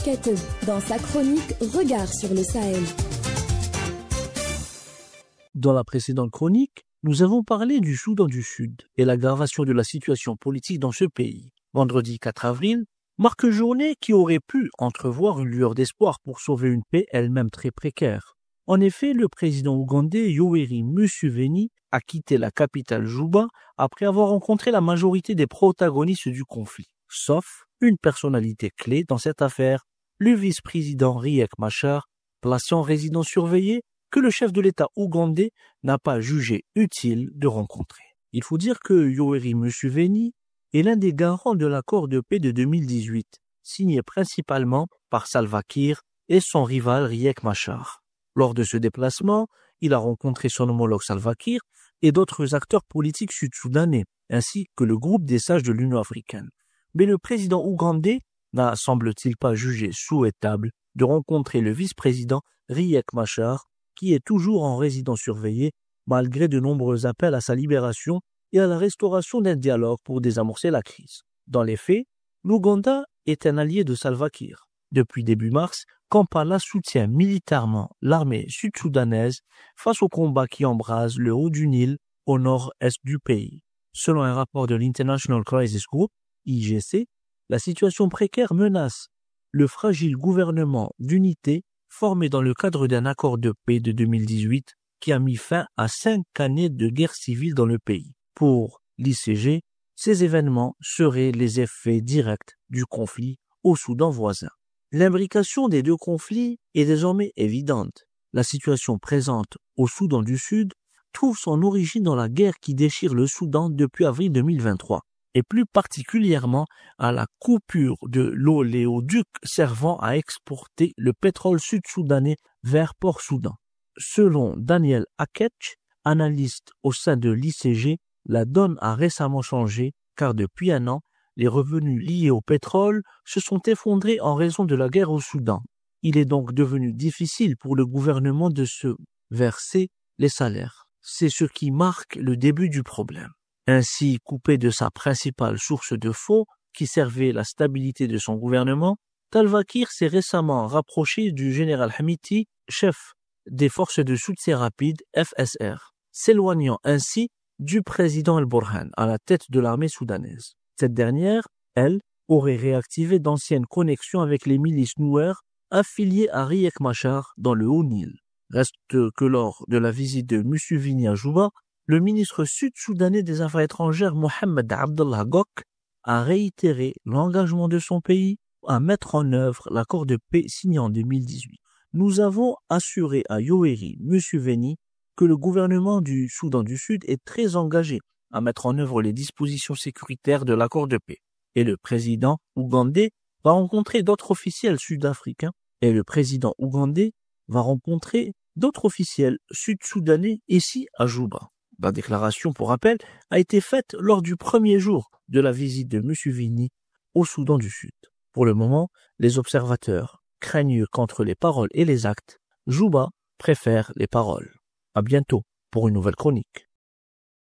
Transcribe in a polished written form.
Keteb dans sa chronique Regard sur le Sahel. Dans la précédente chronique, nous avons parlé du Soudan du Sud et l'aggravation de la situation politique dans ce pays. Vendredi 4 avril marque une journée qui aurait pu entrevoir une lueur d'espoir pour sauver une paix elle-même très précaire. En effet, le président ougandais Yoweri Museveni a quitté la capitale Juba après avoir rencontré la majorité des protagonistes du conflit, sauf une personnalité clé dans cette affaire, le vice-président Riek Machar, placé en résidence surveillée, que le chef de l'État ougandais n'a pas jugé utile de rencontrer. Il faut dire que Yoweri Museveni est l'un des garants de l'accord de paix de 2018, signé principalement par Salva Kiir et son rival Riek Machar. Lors de ce déplacement, il a rencontré son homologue Salva Kiir et d'autres acteurs politiques sud-soudanais, ainsi que le groupe des sages de l'Union africaine. Mais le président ougandais n'a, semble-t-il, pas jugé souhaitable de rencontrer le vice-président Riek Machar, qui est toujours en résidence surveillée, malgré de nombreux appels à sa libération et à la restauration d'un dialogue pour désamorcer la crise. Dans les faits, l'Ouganda est un allié de Salva Kiir. Depuis début mars, Kampala soutient militairement l'armée sud-soudanaise face au combat qui embrase le haut du Nil au nord-est du pays. Selon un rapport de l'International Crisis Group, IGC, la situation précaire menace le fragile gouvernement d'unité formé dans le cadre d'un accord de paix de 2018 qui a mis fin à 5 années de guerre civile dans le pays. Pour l'ICG, ces événements seraient les effets directs du conflit au Soudan voisin. L'imbrication des deux conflits est désormais évidente. La situation présente au Soudan du Sud trouve son origine dans la guerre qui déchire le Soudan depuis avril 2023, et plus particulièrement à la coupure de l'oléoduc servant à exporter le pétrole sud-soudanais vers Port-Soudan. Selon Daniel Aketch, analyste au sein de l'ICG, la donne a récemment changé car depuis un an, les revenus liés au pétrole se sont effondrés en raison de la guerre au Soudan. Il est donc devenu difficile pour le gouvernement de se verser les salaires. C'est ce qui marque le début du problème. Ainsi, coupé de sa principale source de fonds qui servait la stabilité de son gouvernement, Salva Kiir s'est récemment rapproché du général Hamiti, chef des forces de soutien rapide FSR, s'éloignant ainsi du président El-Burhan à la tête de l'armée soudanaise. Cette dernière, elle, aurait réactivé d'anciennes connexions avec les milices Nouer affiliées à Riek Machar dans le Haut-Nil. Reste que lors de la visite de Museveni à Juba, le ministre sud-soudanais des Affaires étrangères Mohamed Abdallah Gok a réitéré l'engagement de son pays à mettre en œuvre l'accord de paix signé en 2018. Nous avons assuré à Yoweri Museveni que le gouvernement du Soudan du Sud est très engagé à mettre en œuvre les dispositions sécuritaires de l'accord de paix. Et le président ougandais va rencontrer d'autres officiels sud-africains sud-soudanais ici à Juba. La déclaration, pour rappel, a été faite lors du premier jour de la visite de Museveni au Soudan du Sud. Pour le moment, les observateurs craignent qu'entre les paroles et les actes, Juba préfère les paroles. À bientôt pour une nouvelle chronique.